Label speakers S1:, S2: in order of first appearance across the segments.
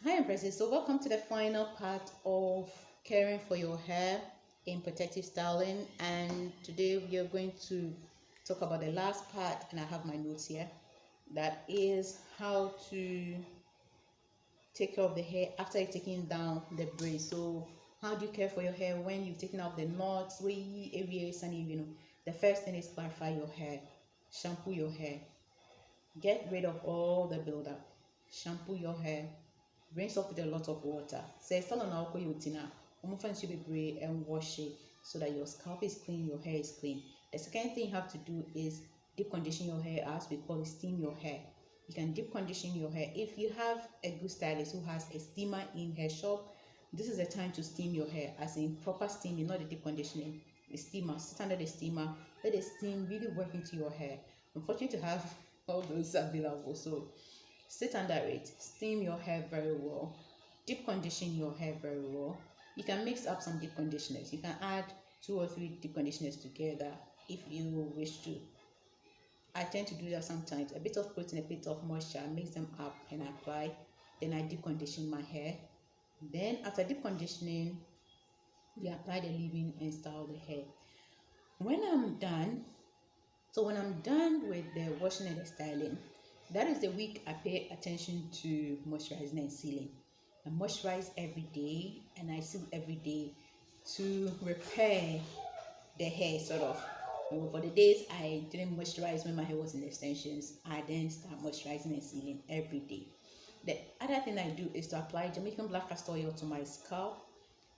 S1: Hi Empresses, so welcome to the final part of caring for your hair in protective styling, and today we are going to talk about the last part, and I have my notes here. That is how to take care of the hair after you've taken down the braids. So how do you care for your hair when you've taken out the knots, way areas, and the first thing is clarify your hair, shampoo your hair, get rid of all the buildup, shampoo your hair, rinse off with a lot of water. Say salon na wako yutina, umufansi be and wash it so that your scalp is clean, your hair is clean. The second thing you have to do is deep condition your hair, as we call it, steam your hair. You can deep condition your hair. If you have a good stylist who has a steamer in her shop, this is the time to steam your hair, as in proper steaming, not the deep conditioning. The steamer, sit under the steamer, let the steam really work into your hair. I'm fortunate to have all those available, so sit under it, steam your hair very well, deep condition your hair very well. You can mix up some deep conditioners. You can add 2 or 3 deep conditioners together if you wish to. I tend to do that sometimes. A bit of protein, a bit of moisture, mix them up and apply. Then I deep condition my hair. Then after deep conditioning, you apply the leave-in and style the hair. When I'm done with the washing and the styling, that is the week I pay attention to moisturizing and sealing. I moisturize every day and I seal every day to repair the hair, sort of. For the days I didn't moisturize when my hair was in extensions, I then start moisturizing and sealing every day. The other thing I do is to apply Jamaican black castor oil to my scalp.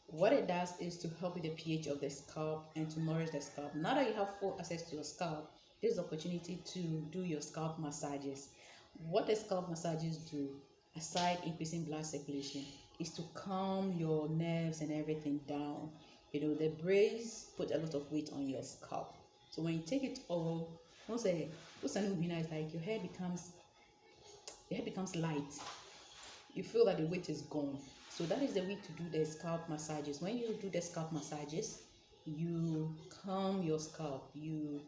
S1: What it does is to help with the pH of the scalp and to nourish the scalp. Now that you have full access to your scalp, there's the opportunity to do your scalp massages. What the scalp massages do, aside increasing blood circulation, is to calm your nerves and everything down. The braids put a lot of weight on your scalp. So when you take it off, what's like your hair becomes light. You feel that the weight is gone. So that is the way to do the scalp massages. When you do the scalp massages, you calm your scalp, you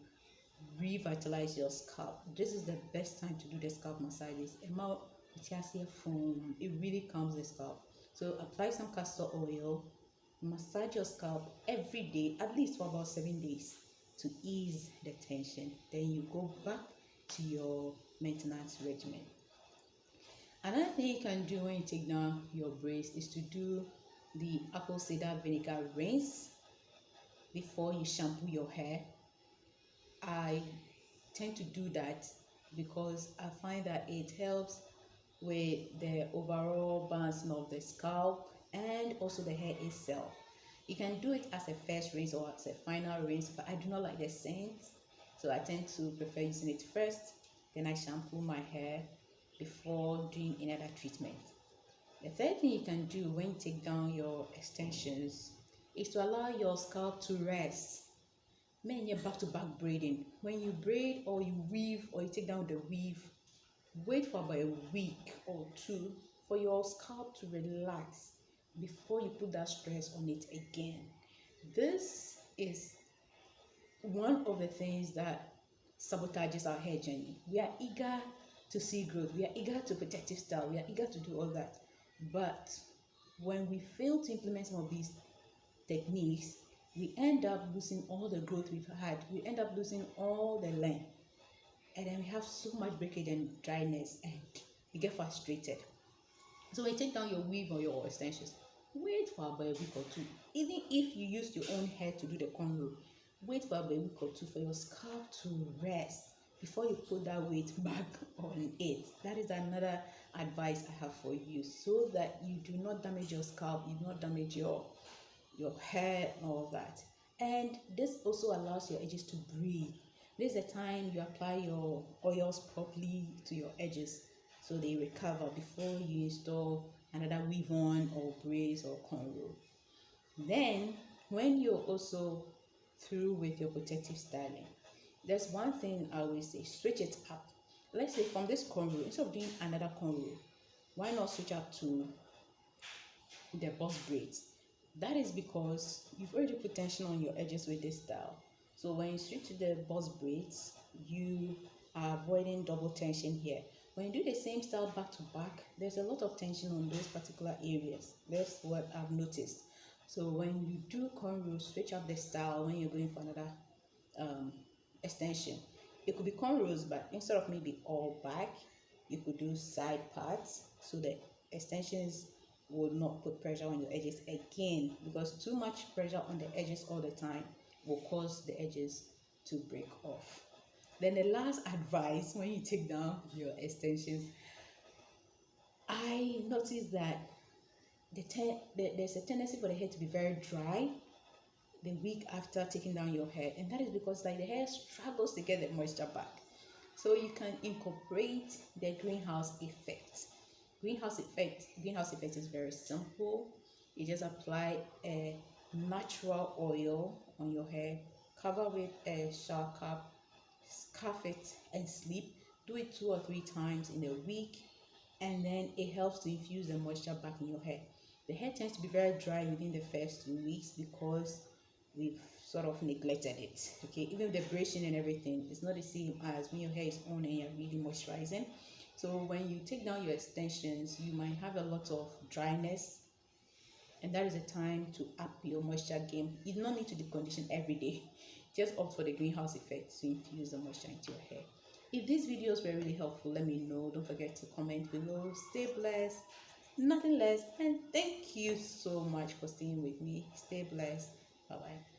S1: revitalize your scalp. This is the best time to do the scalp massages. It really calms the scalp. So apply some castor oil, massage your scalp every day, at least for about 7 days, to ease the tension. Then you go back to your maintenance regimen. Another thing you can do when you take down your braids is to do the apple cider vinegar rinse before you shampoo your hair. I tend to do that because I find that it helps with the overall balancing of the scalp and also the hair itself. You can do it as a first rinse or as a final rinse, but I do not like the scent, so I tend to prefer using it first, then I shampoo my hair before doing any other treatment. The third thing you can do when you take down your extensions is to allow your scalp to rest. Men, you're back-to-back braiding. When you braid or you weave or you take down the weave, wait for about a week or 2 for your scalp to relax before you put that stress on it again. This is one of the things that sabotages our hair journey. We are eager to see growth, we are eager to protective style, we are eager to do all that, but when we fail to implement some of these techniques, we end up losing all the growth we've had, we end up losing all the length, and then we have so much breakage and dryness and we get frustrated. So when you take down your weave or your extensions, wait for about a week or 2. Even if you use your own hair to do the cornrow, wait for about a week or 2 for your scalp to rest before you put that weight back on it. That is another advice I have for you, so that you do not damage your scalp, you do not damage your hair and all that. And this also allows your edges to breathe. This is the time you apply your oils properly to your edges so they recover before you install another weave on or braids or cornrow. Then when you're also through with your protective styling, there's one thing I always say: switch it up. Let's say from this cornrow, instead of doing another cornrow, why not switch up to the boss braids? That is because you've already put tension on your edges with this style. So when you switch to the boss braids, you are avoiding double tension here. When you do the same style back to back, there's a lot of tension on those particular areas. That's what I've noticed. So when you do cornrows, switch up the style when you're going for another extension. It could be cornrows, but instead of maybe all back, you could do side parts so the extensions will not put pressure on your edges again, because too much pressure on the edges all the time will cause the edges to break off. Then the last advice, when you take down your extensions, I noticed that there's a tendency for the hair to be very dry the week after taking down your hair, and that is because like the hair struggles to get the moisture back. So you can incorporate the greenhouse effect. Greenhouse effect is very simple. You just apply a natural oil on your hair, cover with a shower cap, scarf it and sleep. Do it 2 or 3 times in a week, and then it helps to infuse the moisture back in your hair. The hair tends to be very dry within the first 2 weeks because we've sort of neglected it. Okay, even the brushing and everything is not the same as when your hair is on and you're really moisturizing. So when you take down your extensions, you might have a lot of dryness, and that is a time to up your moisture game. You do not need to deep condition every day. Just opt for the greenhouse effect to infuse the moisture into your hair. If these videos were really helpful, let me know. Don't forget to comment below. Stay blessed, nothing less, and thank you so much for staying with me. Stay blessed. Bye bye.